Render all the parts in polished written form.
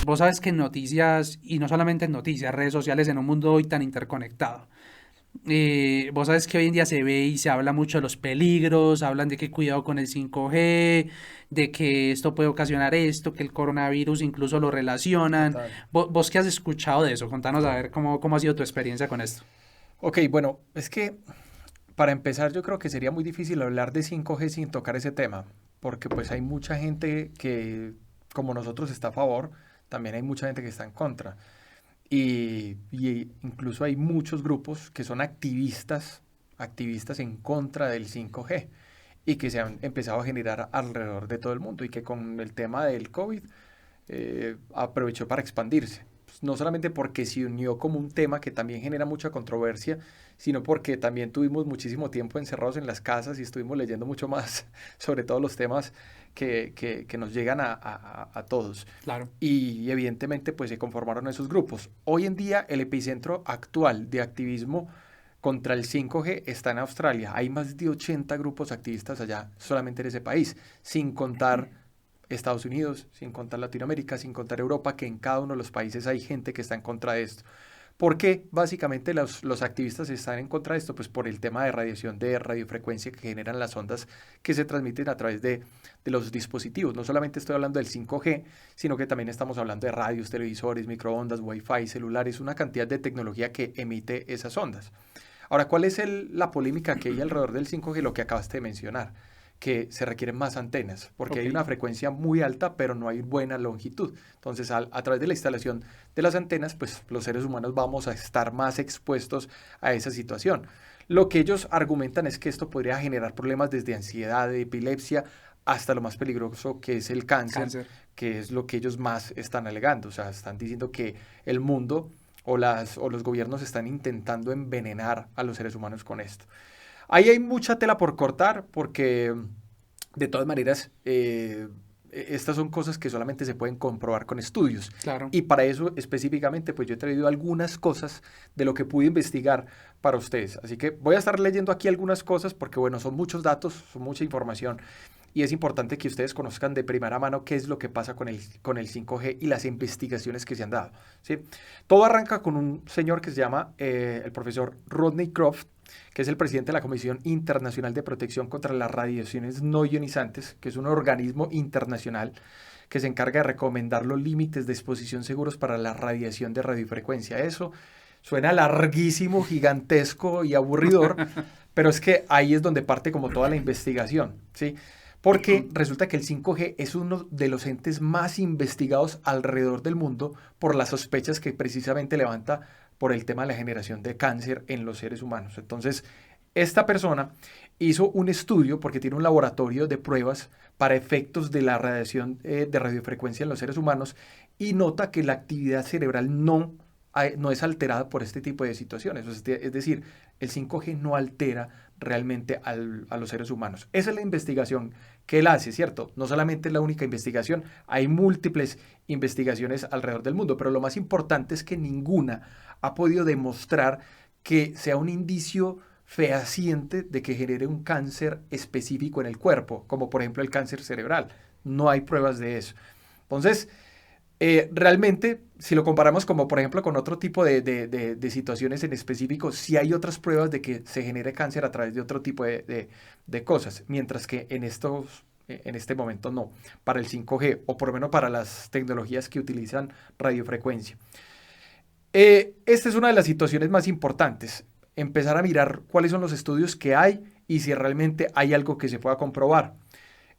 vos sabes que en noticias, y no solamente en noticias, redes sociales, en un mundo hoy tan interconectado, vos sabes que hoy en día se ve y se habla mucho de los peligros, hablan de que cuidado con el 5G, de que esto puede ocasionar esto, que el coronavirus incluso lo relacionan. Total. ¿Vos qué has escuchado de eso? Contanos a ver cómo ha sido tu experiencia con esto. Ok, bueno, es que para empezar yo creo que sería muy difícil hablar de 5G sin tocar ese tema, porque pues hay mucha gente que, como nosotros, está a favor, también hay mucha gente que está en contra. Y incluso hay muchos grupos que son activistas en contra del 5G y que se han empezado a generar alrededor de todo el mundo y que con el tema del COVID aprovechó para expandirse. Pues, no solamente porque se unió como un tema que también genera mucha controversia, sino porque también tuvimos muchísimo tiempo encerrados en las casas y estuvimos leyendo mucho más sobre todos los temas que nos llegan a todos. Claro. Y evidentemente pues se conformaron esos grupos. Hoy en día el epicentro actual de activismo contra el 5G está en Australia. Hay más de 80 grupos activistas allá solamente en ese país, sin contar Estados Unidos, sin contar Latinoamérica, sin contar Europa, que en cada uno de los países hay gente que está en contra de esto. ¿Por qué básicamente los activistas están en contra de esto? Pues por el tema de radiación de radiofrecuencia que generan las ondas que se transmiten a través de los dispositivos. No solamente estoy hablando del 5G, sino que también estamos hablando de radios, televisores, microondas, wifi, celulares, una cantidad de tecnología que emite esas ondas. Ahora, ¿cuál es la polémica que hay alrededor del 5G? Lo que acabaste de mencionar, que se requieren más antenas, porque Ok. hay una frecuencia muy alta, pero no hay buena longitud. Entonces, a través de la instalación de las antenas, pues los seres humanos vamos a estar más expuestos a esa situación. Lo que ellos argumentan es que esto podría generar problemas desde ansiedad, de epilepsia, hasta lo más peligroso que es el cáncer, Cáncer. que es lo que ellos más están alegando. O sea, están diciendo que el mundo o los gobiernos están intentando envenenar a los seres humanos con esto. Ahí hay mucha tela por cortar porque de todas maneras estas son cosas que solamente se pueden comprobar con estudios. Claro. Y para eso específicamente pues yo he traído algunas cosas de lo que pude investigar para ustedes. Así que voy a estar leyendo aquí algunas cosas porque bueno, son muchos datos, son mucha información y es importante que ustedes conozcan de primera mano qué es lo que pasa con el 5G y las investigaciones que se han dado. ¿Sí? Todo arranca con un señor que se llama el profesor Rodney Croft, que es el presidente de la Comisión Internacional de Protección contra las Radiaciones No Ionizantes, que es un organismo internacional que se encarga de recomendar los límites de exposición seguros para la radiación de radiofrecuencia. Eso suena larguísimo, gigantesco y aburridor, pero es que ahí es donde parte como toda la investigación, ¿sí? Porque resulta que el 5G es uno de los entes más investigados alrededor del mundo por las sospechas que precisamente levanta por el tema de la generación de cáncer en los seres humanos. Entonces, esta persona hizo un estudio porque tiene un laboratorio de pruebas para efectos de la radiación de radiofrecuencia en los seres humanos y nota que la actividad cerebral no es alterada por este tipo de situaciones. Es decir, el 5G no altera realmente a los seres humanos. Esa es la investigación que él hace, ¿cierto? No solamente es la única investigación, hay múltiples investigaciones alrededor del mundo, pero lo más importante es que ninguna ha podido demostrar que sea un indicio fehaciente de que genere un cáncer específico en el cuerpo, como por ejemplo el cáncer cerebral. No hay pruebas de eso. Entonces, realmente, si lo comparamos como por ejemplo con otro tipo de situaciones en específico, sí hay otras pruebas de que se genere cáncer a través de otro tipo de cosas, mientras que en este momento no, para el 5G o por lo menos para las tecnologías que utilizan radiofrecuencia. Esta es una de las situaciones más importantes, empezar a mirar cuáles son los estudios que hay y si realmente hay algo que se pueda comprobar.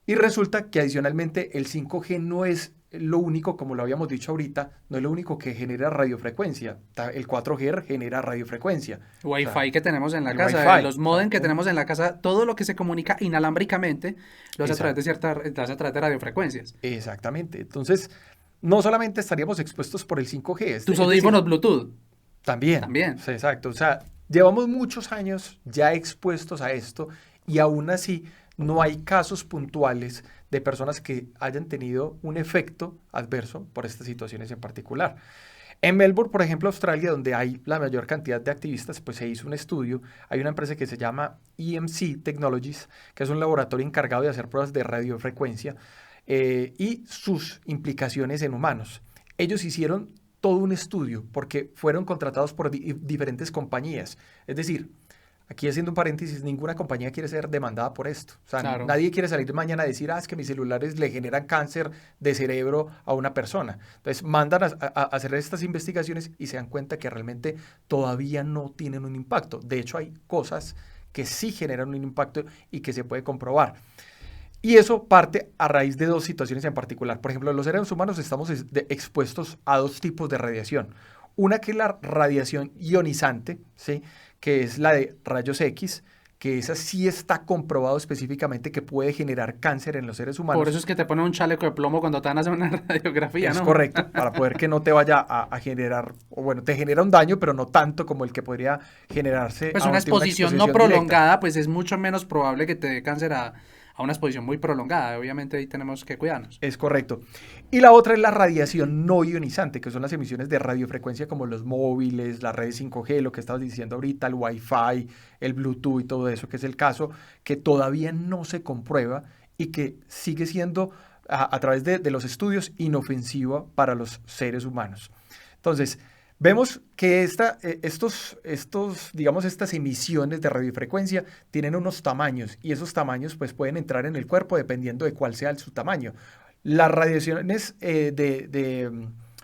Y resulta que adicionalmente el 5G no es lo único, como lo habíamos dicho ahorita, no es lo único que genera radiofrecuencia. El 4G genera radiofrecuencia. O sea, Wi-Fi que tenemos en la el casa, Wi-Fi. los O sea, modem que tenemos en la casa, todo lo que se comunica inalámbricamente lo hace a través de exacto. lo hace a través de radiofrecuencias. Exactamente. Entonces, no solamente estaríamos expuestos por el 5G, Tus es decir, audífonos Bluetooth también. también. Sí, exacto. O sea, llevamos muchos años ya expuestos a esto y aún así no hay casos puntuales de personas que hayan tenido un efecto adverso por estas situaciones en particular. En Melbourne, por ejemplo, Australia, donde hay la mayor cantidad de activistas, pues se hizo un estudio. Hay una empresa que se llama EMC Technologies, que es un laboratorio encargado de hacer pruebas de radiofrecuencia y sus implicaciones en humanos. ellos hicieron todo un estudio porque fueron contratados por diferentes compañías. Es decir, aquí haciendo un paréntesis, ninguna compañía quiere ser demandada por esto. O sea, Claro. nadie quiere salir mañana a decir, es que mis celulares le generan cáncer de cerebro a una persona. Entonces, mandan a hacer estas investigaciones y se dan cuenta que realmente todavía no tienen un impacto. De hecho, hay cosas que sí generan un impacto y que se puede comprobar. Y eso parte a raíz de dos situaciones en particular. Por ejemplo, los seres humanos estamos expuestos a dos tipos de radiación. Una que es la radiación ionizante, ¿sí? Que es la de rayos X, que esa sí está comprobado específicamente que puede generar cáncer en los seres Por humanos. eso es que te ponen un chaleco de plomo cuando te van a hacer una radiografía, Es ¿no? correcto, para poder que no te vaya a generar, o bueno, te genera un daño, pero no tanto como el que podría generarse Pues una ante una exposición no exposición directa. prolongada, pues es mucho menos probable que te dé cáncer a una exposición muy prolongada. Obviamente ahí tenemos que cuidarnos. Es correcto. Y la otra es la radiación no ionizante, que son las emisiones de radiofrecuencia como los móviles, las redes 5G, lo que estabas diciendo ahorita, el Wi-Fi, el Bluetooth y todo eso, que es el caso que todavía no se comprueba y que sigue siendo a través de los estudios inofensiva para los seres humanos. Entonces, vemos que digamos, estas emisiones de radiofrecuencia tienen unos tamaños y esos tamaños pues, pueden entrar en el cuerpo dependiendo de cuál sea su tamaño. Las radiaciones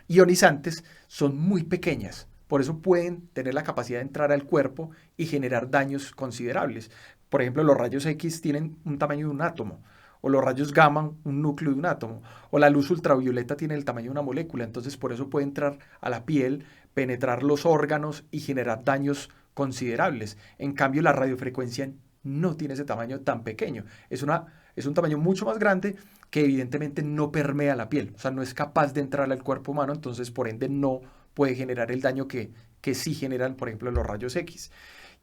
ionizantes son muy pequeñas, por eso pueden tener la capacidad de entrar al cuerpo y generar daños considerables. Por ejemplo, los rayos X tienen un tamaño de un átomo, o los rayos gamma un núcleo de un átomo, o la luz ultravioleta tiene el tamaño de una molécula, entonces por eso puede entrar a la piel, penetrar los órganos y generar daños considerables. En cambio, la radiofrecuencia no tiene ese tamaño tan pequeño, es un tamaño mucho más grande que evidentemente no permea la piel, o sea, no es capaz de entrar al cuerpo humano, entonces por ende no puede generar el daño que sí generan, por ejemplo, los rayos X.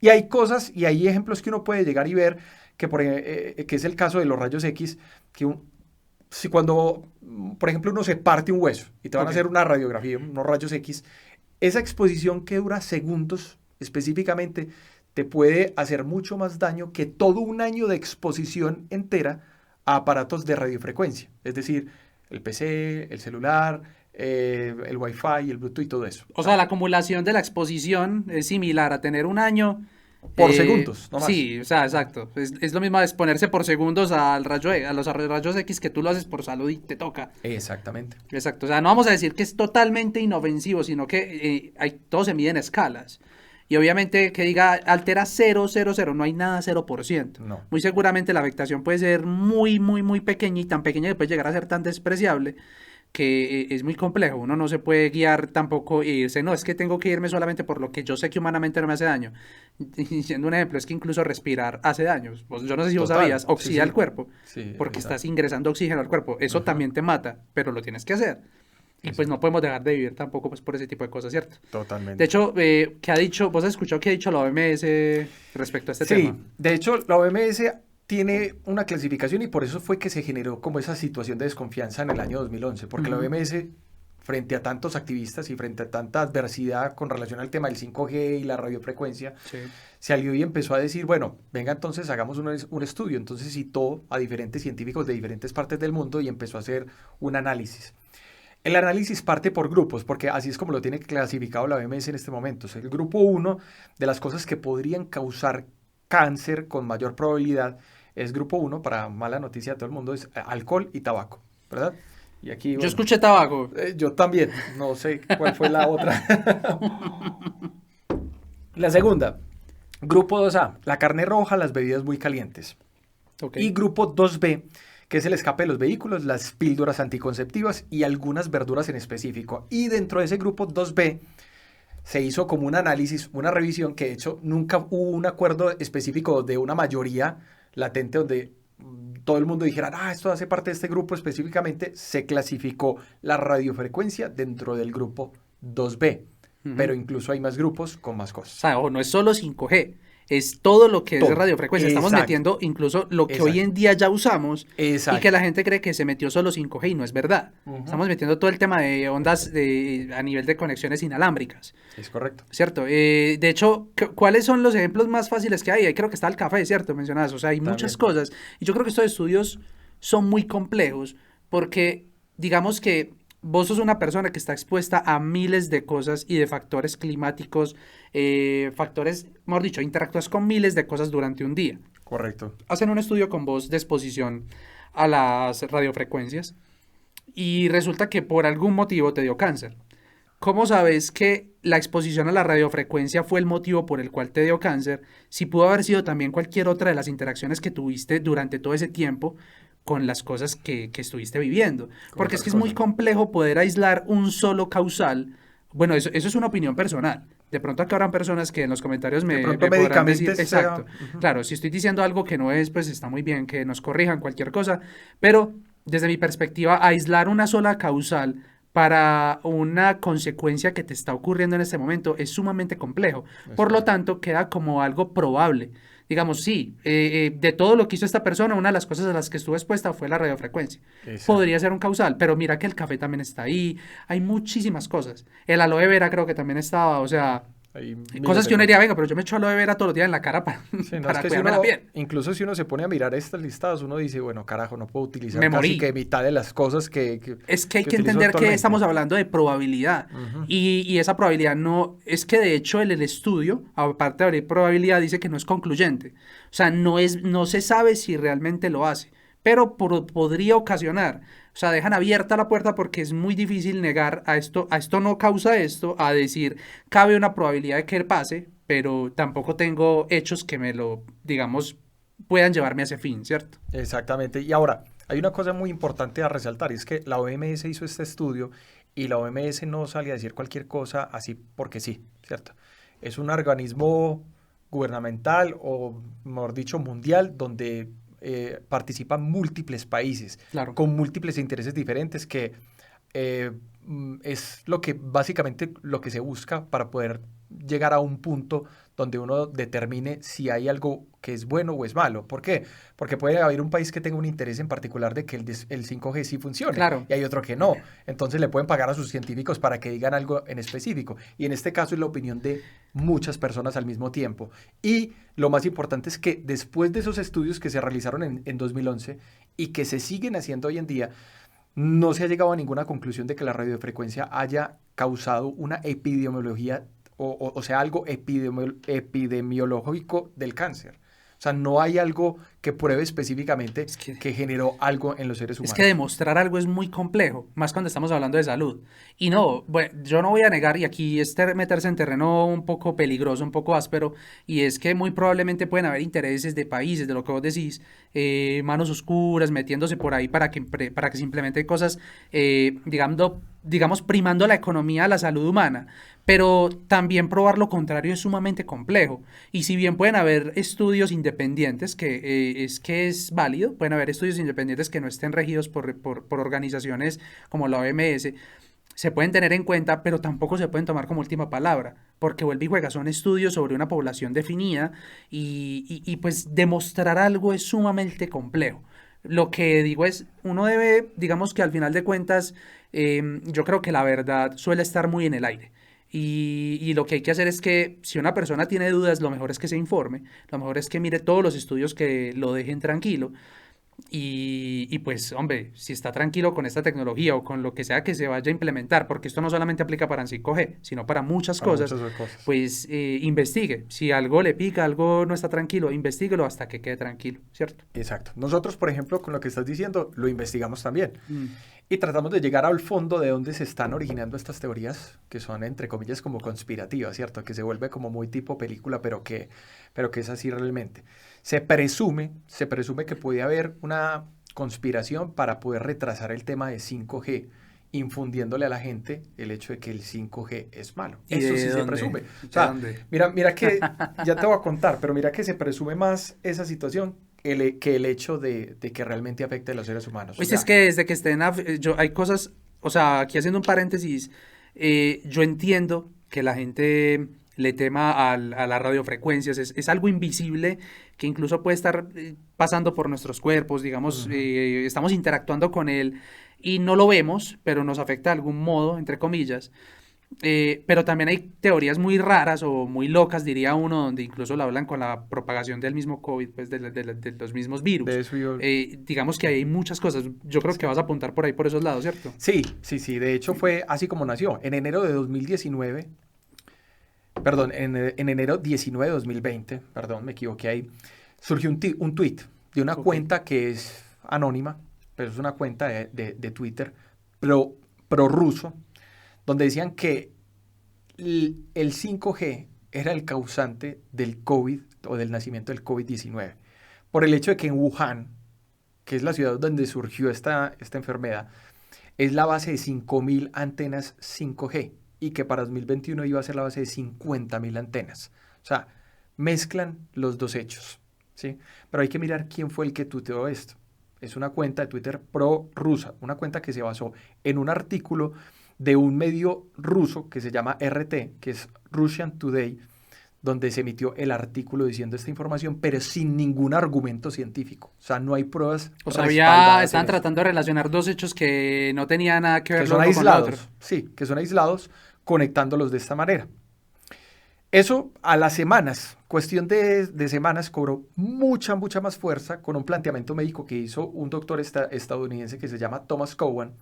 Y hay cosas y hay ejemplos que uno puede llegar y ver que es el caso de los rayos X, que si cuando, por ejemplo, uno se parte un hueso y te van a hacer una radiografía, unos rayos X, esa exposición que dura segundos específicamente te puede hacer mucho más daño que todo un año de exposición entera a aparatos de radiofrecuencia, es decir, el PC, el celular, el Wi-Fi, el Bluetooth y todo eso. O sea, la acumulación de la exposición es similar a tener un año. Por segundos, no más. Sí, o sea, exacto. Es lo mismo exponerse por segundos al a los rayos X que tú lo haces por salud y te toca. Exactamente. Exacto. O sea, no vamos a decir que es totalmente inofensivo, sino que todo se mide en escalas. Y obviamente que diga altera 0,00, no hay nada 0%. No. Muy seguramente la afectación puede ser muy, muy, muy pequeña y tan pequeña que puede llegar a ser tan despreciable que es muy complejo. Uno no se puede guiar tampoco e irse, no, es que tengo que irme solamente por lo que yo sé que humanamente no me hace daño. Y siendo un ejemplo, es que incluso respirar hace daños. Yo no sé si vos Total. sabías, oxida Sí, sí. el cuerpo, Sí, porque total. estás ingresando oxígeno al cuerpo. Eso también te mata, pero lo tienes que hacer. Y pues no podemos dejar de vivir tampoco pues por ese tipo de cosas, ¿cierto? Totalmente. De hecho, ¿qué ha dicho? ¿Vos has escuchado qué ha dicho la OMS respecto a este Sí, tema? de hecho, la OMS tiene una clasificación y por eso fue que se generó como esa situación de desconfianza en el año 2011, porque la OMS, frente a tantos activistas y frente a tanta adversidad con relación al tema del 5G y la radiofrecuencia, Sí. se alió y empezó a decir, bueno, venga entonces hagamos un estudio. Entonces citó a diferentes científicos de diferentes partes del mundo y empezó a hacer un análisis. El análisis parte por grupos, porque así es como lo tiene clasificado la OMS en este momento. O sea, el grupo 1 de las cosas que podrían causar cáncer con mayor probabilidad es grupo 1, para mala noticia de todo el mundo, es alcohol y tabaco, ¿verdad? Y aquí, Yo bueno, escuché tabaco. yo también, no sé cuál fue la otra. La segunda, grupo 2A, la carne roja, las bebidas muy calientes. Ok. Y grupo 2B, que es el escape de los vehículos, las píldoras anticonceptivas y algunas verduras en específico. Y dentro de ese grupo 2B se hizo como un análisis, una revisión, que de hecho nunca hubo un acuerdo específico de una mayoría latente donde todo el mundo dijera, esto hace parte de este grupo específicamente. Se clasificó la radiofrecuencia dentro del grupo 2B, pero incluso hay más grupos con más O cosas. sea, ojo, no es solo 5G, es todo lo que es Todo. radiofrecuencia. Estamos Exacto. metiendo incluso lo que hoy Exacto. en día ya usamos y Exacto. que la gente cree que se metió solo 5G y no es verdad. Estamos metiendo todo el tema de ondas a nivel de conexiones inalámbricas, Es correcto. ¿cierto? De hecho, ¿cuáles son los ejemplos más fáciles que hay? Ahí creo que está el café, ¿cierto? Mencionadas, o sea, hay muchas cosas. Y yo creo que estos estudios son muy complejos porque, digamos que vos sos una persona que está expuesta a miles de cosas y de factores climáticos, factores, mejor dicho, interactúas con miles de cosas durante un día. Correcto. Hacen un estudio con vos de exposición a las radiofrecuencias y resulta que por algún motivo te dio cáncer. ¿Cómo sabes que la exposición a la radiofrecuencia fue el motivo por el cual te dio cáncer, si pudo haber sido también cualquier otra de las interacciones que tuviste durante todo ese tiempo con las cosas que estuviste viviendo? Con Porque es otras que es muy cosas. complejo poder aislar un solo causal. Bueno, eso es una opinión personal. De pronto acá habrán personas que en los comentarios De me, pronto me podrán decir, médicamente sea... exacto, Ujú. claro, si estoy diciendo algo que no es, pues está muy bien que nos corrijan cualquier cosa, pero desde mi perspectiva, aislar una sola causal para una consecuencia que te está ocurriendo en este momento es sumamente complejo. Es Por lo correcto. tanto, queda como algo probable. Digamos, sí, de todo lo que hizo esta persona, una de las cosas a las que estuvo expuesta fue la radiofrecuencia. Exacto. Podría ser un causal, pero mira que el café también está ahí. Hay muchísimas cosas. El aloe vera creo que también estaba, o sea, Hay miles cosas de que uno cosas. diría, venga, pero yo me echo aloe vera todos los días en la cara para, Sí, no, es para que si cuidarme la uno, piel. incluso si uno se pone a mirar estas listadas, uno dice, bueno, carajo, no puedo utilizar Me casi morí. que mitad de las cosas Es que hay que que utilizo entender que actualmente. estamos hablando de probabilidad Ujú. y esa probabilidad no, es que de hecho el estudio, aparte de abrir probabilidad, dice que no es concluyente. O sea, no se sabe si realmente lo hace, pero podría ocasionar. O sea, dejan abierta la puerta porque es muy difícil negar a esto no causa esto, a decir, cabe una probabilidad de que pase, pero tampoco tengo hechos que me lo, digamos, puedan llevarme a ese fin, ¿cierto? Exactamente. Y ahora, hay una cosa muy importante a resaltar, y es que la OMS hizo este estudio y la OMS no sale a decir cualquier cosa así porque sí, ¿cierto? Es un organismo gubernamental o, mejor dicho, mundial, donde participan múltiples países Claro. con múltiples intereses diferentes que eh, es lo que básicamente lo que se busca para poder llegar a un punto donde uno determine si hay algo que es bueno o es malo. ¿Por qué? Porque puede haber un país que tenga un interés en particular de que el 5G sí funcione Claro. y hay otro que no. Entonces le pueden pagar a sus científicos para que digan algo en específico. Y en este caso es la opinión de muchas personas al mismo tiempo. Y lo más importante es que después de esos estudios que se realizaron en 2011 y que se siguen haciendo hoy en día, no se ha llegado a ninguna conclusión de que la radiofrecuencia haya causado una epidemiología o sea, algo epidemiológico del cáncer. O sea, no hay algo que pruebe específicamente Es que que generó algo en los seres Es que humanos. demostrar algo es muy complejo, más cuando estamos hablando de salud. Y no, bueno, yo no voy a negar, y aquí es meterse en terreno un poco peligroso, un poco áspero, y es que muy probablemente pueden haber intereses de países, de lo que vos decís, manos oscuras, metiéndose por ahí para que se implementen cosas, digamos, primando la economía a la salud humana. Pero también probar lo contrario es sumamente complejo. Y si bien pueden haber estudios independientes, que es válido, pueden haber estudios independientes que no estén regidos por organizaciones como la OMS, se pueden tener en cuenta, pero tampoco se pueden tomar como última palabra, porque vuelve y juega, son estudios sobre una población definida y pues demostrar algo es sumamente complejo. Lo que digo es, uno debe, digamos que al final de cuentas, yo creo que la verdad suele estar muy en el aire. Y lo que hay que hacer es que si una persona tiene dudas, lo mejor es que se informe, lo mejor es que mire todos los estudios que lo dejen tranquilo y pues, hombre, si está tranquilo con esta tecnología o con lo que sea que se vaya a implementar, porque esto no solamente aplica para el 5G, sino para muchas Para cosas, muchas otras cosas. pues investigue. Si algo le pica, algo no está tranquilo, investíguelo hasta que quede tranquilo, ¿cierto? Exacto. Nosotros, por ejemplo, con lo que estás diciendo, lo investigamos también. Mm. Y tratamos de llegar al fondo de dónde se están originando estas teorías, que son, entre comillas, como conspirativas, ¿cierto? Que se vuelve como muy tipo película, pero que es así realmente. Se presume que puede haber una conspiración para poder retrasar el tema de 5G, infundiéndole a la gente el hecho de que el 5G es malo. ¿Y Eso de sí se dónde? presume. O ¿De sea, dónde? mira que, ya te voy a contar, pero mira que se presume más esa situación que el hecho de que realmente afecte a los seres humanos. O Pues es sea, que desde que estén, hay cosas, o sea, aquí haciendo un paréntesis, yo entiendo que la gente le tema a las radiofrecuencias, es algo invisible que incluso puede estar pasando por nuestros cuerpos, digamos, ujú, estamos interactuando con él y no lo vemos, pero nos afecta de algún modo, entre comillas. Pero también hay teorías muy raras o muy locas, diría uno, donde incluso lo hablan con la propagación del mismo COVID, pues de los mismos De virus. eso yo... Digamos que hay muchas cosas. Yo creo que vas a apuntar por ahí, por esos lados, ¿cierto? Sí, sí, sí. De hecho fue así como nació. En enero de 2019, perdón, en enero 19 de 2020, perdón, me equivoqué ahí, surgió un tweet de una Ok, cuenta que es anónima, pero es una cuenta de Twitter pro, pro ruso, donde decían que el 5G era el causante del COVID o del nacimiento del COVID-19, por el hecho de que en Wuhan, que es la ciudad donde surgió esta enfermedad, es la base de 5.000 antenas 5G y que para 2021 iba a ser la base de 50.000 antenas. O sea, mezclan los dos hechos, ¿sí? Pero hay que mirar quién fue el que tuiteó esto. Es una cuenta de Twitter pro-rusa, una cuenta que se basó en un artículo de un medio ruso que se llama RT, que es Russian Today, donde se emitió el artículo diciendo esta información, pero sin ningún argumento científico. O sea, no hay pruebas o sea, respaldadas en estaban eso. tratando de relacionar dos hechos que no tenían nada que Que ver lo son uno con lo otro. aislados, sí, que son aislados, conectándolos de esta manera. Eso a las semanas, cuestión de semanas, cobró mucha, mucha más fuerza con un planteamiento médico que hizo un doctor estadounidense que se llama Thomas Cowan,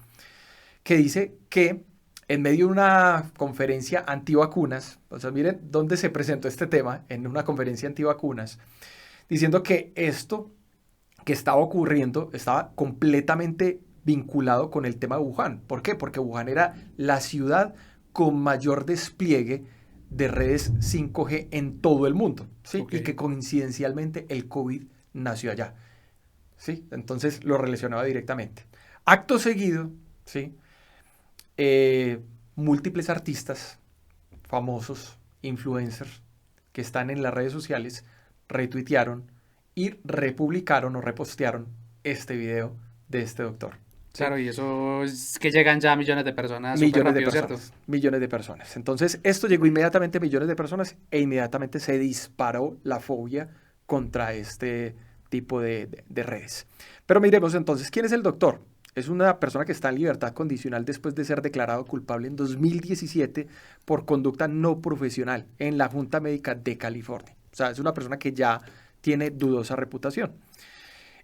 que dice que en medio de una conferencia antivacunas, o sea, miren dónde se presentó este tema, en una conferencia antivacunas, diciendo que esto que estaba ocurriendo estaba completamente vinculado con el tema de Wuhan. ¿Por qué? Porque Wuhan era la ciudad con mayor despliegue de redes 5G en todo el mundo, ¿sí? Ok. Y que coincidencialmente el COVID nació allá, ¿sí? Entonces lo relacionaba directamente. Acto seguido, ¿sí? Eh, Múltiples artistas famosos, influencers, que están en las redes sociales, retuitearon y republicaron o repostearon este video de este doctor. ¿Sí? Claro, y eso es que llegan ya a millones de personas súper Millones de rápido, ¿cierto? personas, millones de personas. Entonces, esto llegó inmediatamente a millones de personas e inmediatamente se disparó la fobia contra este tipo de redes. Pero miremos entonces, ¿quién es el doctor? Es una persona que está en libertad condicional después de ser declarado culpable en 2017 por conducta no profesional en la Junta Médica de California. O sea, es una persona que ya tiene dudosa reputación.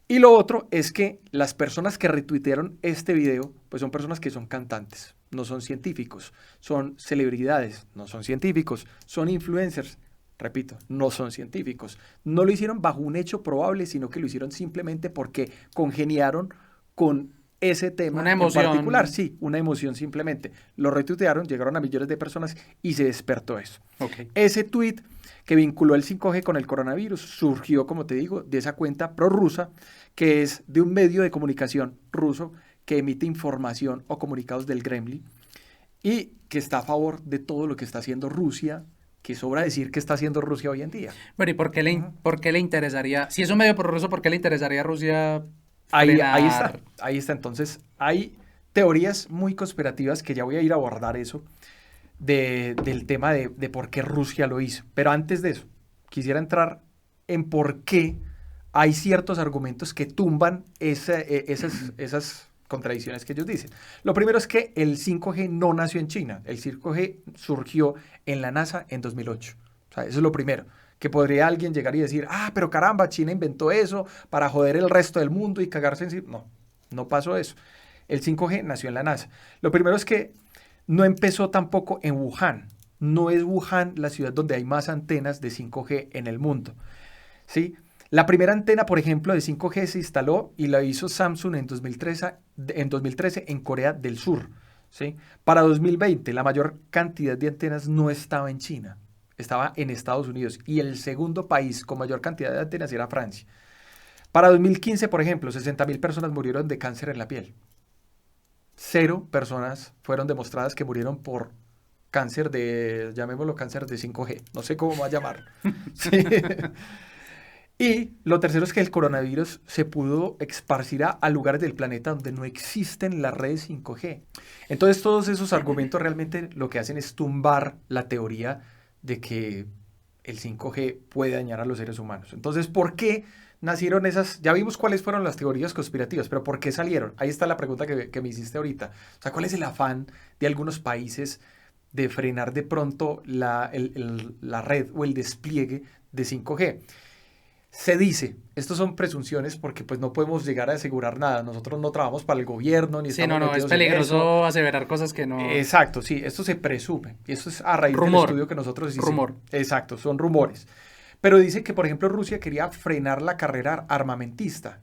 Y lo otro es que las personas que retuitearon este video, pues son personas que son cantantes, no son científicos, son celebridades, no son científicos, son influencers, repito, no son científicos. No lo hicieron bajo un hecho probable, sino que lo hicieron simplemente porque congeniaron con ese Una tema en particular. emoción. Sí, una emoción simplemente. Lo retuitearon, llegaron a millones de personas y se despertó eso. Ok. Ese tweet que vinculó el 5G con el coronavirus surgió, como te digo, de esa cuenta prorrusa, que es de un medio de comunicación ruso que emite información o comunicados del Kremlin y que está a favor de todo lo que está haciendo Rusia, que sobra decir que está haciendo Rusia hoy en día. Bueno, ¿y Ujú. por qué le interesaría, si es un medio prorruso, por qué le interesaría a Rusia Ahí está, frenar? ahí está. Entonces, hay teorías muy conspirativas que ya voy a ir a abordar eso, del tema de por qué Rusia lo hizo. Pero antes de eso, quisiera entrar en por qué hay ciertos argumentos que tumban esas contradicciones que ellos dicen. Lo primero es que el 5G no nació en China. El 5G surgió en la NASA en 2008. O sea, eso es lo primero. Que podría alguien llegar y decir, ah, pero caramba, China inventó eso para joder el resto del mundo y cagarse en sí. No, no pasó eso. El 5G nació en la NASA. Lo primero es que no empezó tampoco en Wuhan. No es Wuhan la ciudad donde hay más antenas de 5G en el mundo. ¿Sí? La primera antena, por ejemplo, de 5G se instaló y la hizo Samsung en 2013 en Corea del Sur. ¿Sí? Para 2020, la mayor cantidad de antenas no estaba en China, estaba en Estados Unidos. Y el segundo país con mayor cantidad de antenas era Francia. Para 2015, por ejemplo, 60.000 personas murieron de cáncer en la piel. Cero personas fueron demostradas que murieron por cáncer llamémoslo cáncer de 5G, no sé cómo va a llamar. Sí. Y lo tercero es que el coronavirus se pudo esparcir a lugares del planeta donde no existen las redes 5G. Entonces todos esos argumentos realmente lo que hacen es tumbar la teoría de que el 5G puede dañar a los seres humanos. Entonces, ¿por qué nacieron esas? Ya vimos cuáles fueron las teorías conspirativas, pero ¿por qué salieron? Ahí está la pregunta que me hiciste ahorita. O sea, ¿cuál es el afán de algunos países de frenar de pronto la red o el despliegue de 5G. Se dice, estos son presunciones porque pues no podemos llegar a asegurar nada. Nosotros no trabajamos para el gobierno ni Sí, no, estamos no, es metidos en eso. peligroso aseverar cosas que no... Exacto, sí, esto se presume. Y esto es a raíz del Rumor, estudio que nosotros hicimos. rumor. Exacto, son rumores. Pero dice que, por ejemplo, Rusia quería frenar la carrera armamentista.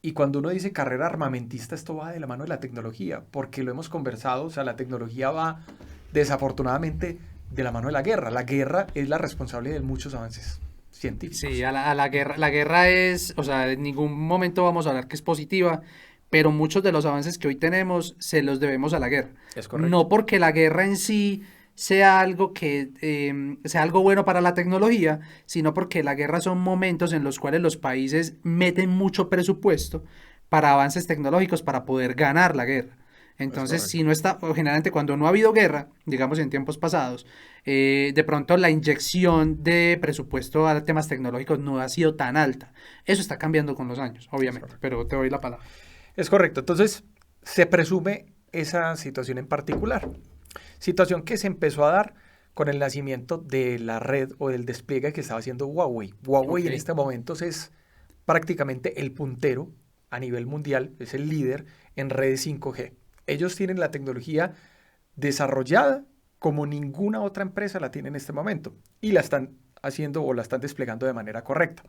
Y cuando uno dice carrera armamentista, esto va de la mano de la tecnología, porque lo hemos conversado, o sea, la tecnología va desafortunadamente de la mano de la guerra. La guerra es la responsable de muchos avances Sí, científicos. a la guerra es, o sea, en ningún momento vamos a hablar que es positiva, pero muchos de los avances que hoy tenemos se los debemos a la guerra. Es correcto. No porque la guerra en sí sea algo que sea algo bueno para la tecnología, sino porque la guerra son momentos en los cuales los países meten mucho presupuesto para avances tecnológicos para poder ganar la guerra. Es Entonces, si correcto. no está, o generalmente cuando no ha habido guerra, digamos en tiempos pasados, de pronto la inyección de presupuesto a temas tecnológicos no ha sido tan alta. Eso está cambiando con los años, Es obviamente, correcto. pero te doy la palabra. Es correcto. Entonces, se presume esa situación en particular. Situación que se empezó a dar con el nacimiento de la red o del despliegue que estaba haciendo Huawei. Huawei Ok. en este momento es prácticamente el puntero a nivel mundial, es el líder en redes 5G. Ellos tienen la tecnología desarrollada como ninguna otra empresa la tiene en este momento y la están haciendo o la están desplegando de manera correcta.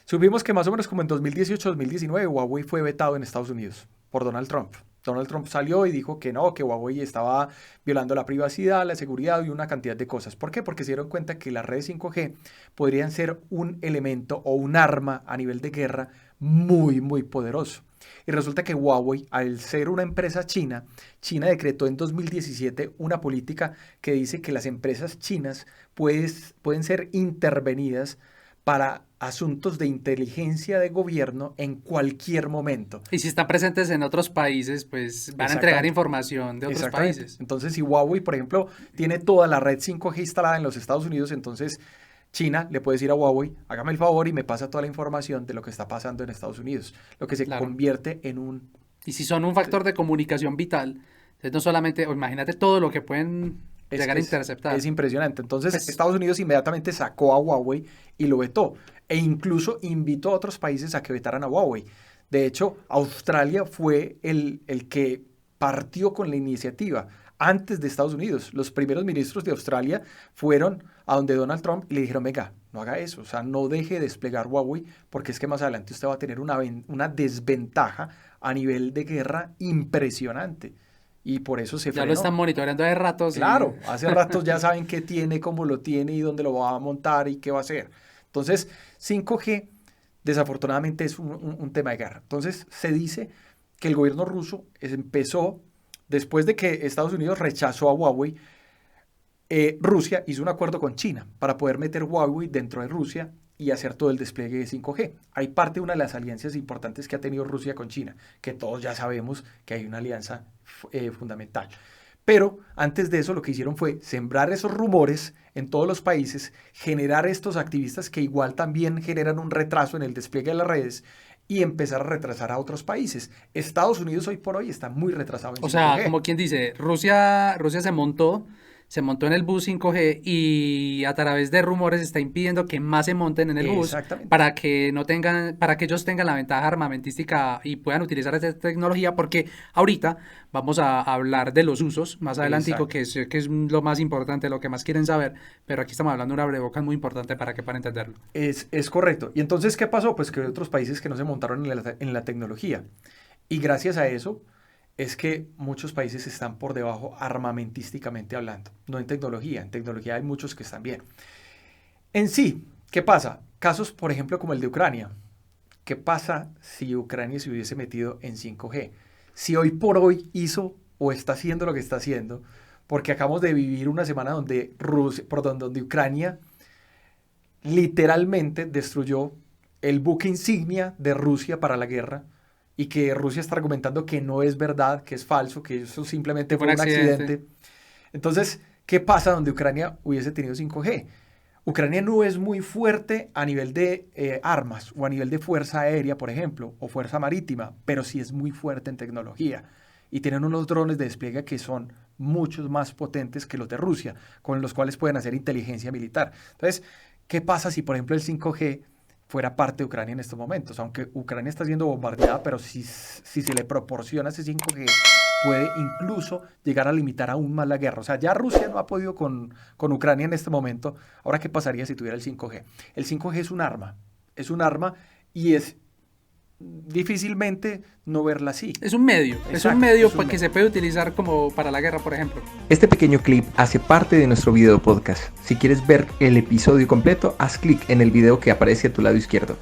Supimos que más o menos como en 2018-2019 Huawei fue vetado en Estados Unidos por Donald Trump. Donald Trump salió y dijo que no, que Huawei estaba violando la privacidad, la seguridad y una cantidad de cosas. ¿Por qué? Porque se dieron cuenta que las redes 5G podrían ser un elemento o un arma a nivel de guerra muy, muy poderoso. Y resulta que Huawei, al ser una empresa china, China decretó en 2017 una política que dice que las empresas chinas pueden ser intervenidas para asuntos de inteligencia de gobierno en cualquier momento. Y si están presentes en otros países, pues van a entregar Exactamente. información de otros Exactamente. países. Entonces, si Huawei, por ejemplo, tiene toda la red 5G instalada en los Estados Unidos, entonces China le puede decir a Huawei, hágame el favor y me pasa toda la información de lo que está pasando en Estados Unidos, lo que se Claro. convierte en un... Y si son un factor de comunicación vital, entonces no solamente, o imagínate todo lo que pueden Es, llegar a es interceptar. impresionante. Entonces, Pues, Estados Unidos inmediatamente sacó a Huawei y lo vetó. E incluso invitó a otros países a que vetaran a Huawei. De hecho, Australia fue el que partió con la iniciativa antes de Estados Unidos. Los primeros ministros de Australia fueron a donde Donald Trump y le dijeron, venga, no haga eso, o sea, no deje de desplegar Huawei porque es que más adelante usted va a tener una desventaja a nivel de guerra impresionante. Y por eso se ya lo están frenó. monitoreando de ratos y Claro, hace rato ya saben qué tiene, cómo lo tiene y dónde lo va a montar y qué va a hacer. Entonces, 5G desafortunadamente es un tema de guerra. Entonces, se dice que el gobierno ruso empezó, después de que Estados Unidos rechazó a Huawei, Rusia hizo un acuerdo con China para poder meter Huawei dentro de Rusia y hacer todo el despliegue de 5G. Hay parte de una de las alianzas importantes que ha tenido Rusia con China, que todos ya sabemos que hay una alianza fundamental. Pero antes de eso lo que hicieron fue sembrar esos rumores en todos los países, generar estos activistas que igual también generan un retraso en el despliegue de las redes y empezar a retrasar a otros países. Estados Unidos hoy por hoy está muy retrasado en o sea, 5G. como quien dice, Rusia se montó en el bus 5G y a través de rumores está impidiendo que más se monten en el bus Exactamente. para que no tengan, para que ellos tengan la ventaja armamentística y puedan utilizar esta tecnología, porque ahorita vamos a hablar de los usos más adelantico, Exacto. que es lo más importante, lo que más quieren saber, pero aquí estamos hablando de una abrebocas muy importante para que para entenderlo. Es correcto. Y entonces, ¿qué pasó? Pues que hay otros países que no se montaron en la tecnología. Y gracias a eso es que muchos países están por debajo armamentísticamente hablando, no en tecnología. En tecnología hay muchos que están bien. En sí, ¿qué pasa? Casos, por ejemplo, como el de Ucrania. ¿Qué pasa si Ucrania se hubiese metido en 5G? Si hoy por hoy hizo o está haciendo lo que está haciendo, porque acabamos de vivir una semana donde, donde Ucrania literalmente destruyó el buque insignia de Rusia para la guerra y que Rusia está argumentando que no es verdad, que es falso, que eso simplemente Que fue fue un un accidente. accidente. Entonces, ¿qué pasa donde Ucrania hubiese tenido 5G? Ucrania no es muy fuerte a nivel de armas o a nivel de fuerza aérea, por ejemplo, o fuerza marítima, pero sí es muy fuerte en tecnología. y tienen unos drones de despliegue que son muchos más potentes que los de Rusia, con los cuales pueden hacer inteligencia militar. Entonces, ¿qué pasa si, por ejemplo, el 5G fuera parte de Ucrania en estos momentos? Aunque Ucrania está siendo bombardeada, pero si se le proporciona ese 5G, puede incluso llegar a limitar aún más la guerra. O sea, ya Rusia no ha podido con Ucrania en este momento. Ahora, ¿qué pasaría si tuviera el 5G? El 5G es un arma y es difícilmente no verla así. Es un medio, Exacto, es un medio es un que se puede utilizar como para la guerra, por ejemplo. Este pequeño clip hace parte de nuestro video podcast. Si quieres ver el episodio completo, haz clic en el video que aparece a tu lado izquierdo.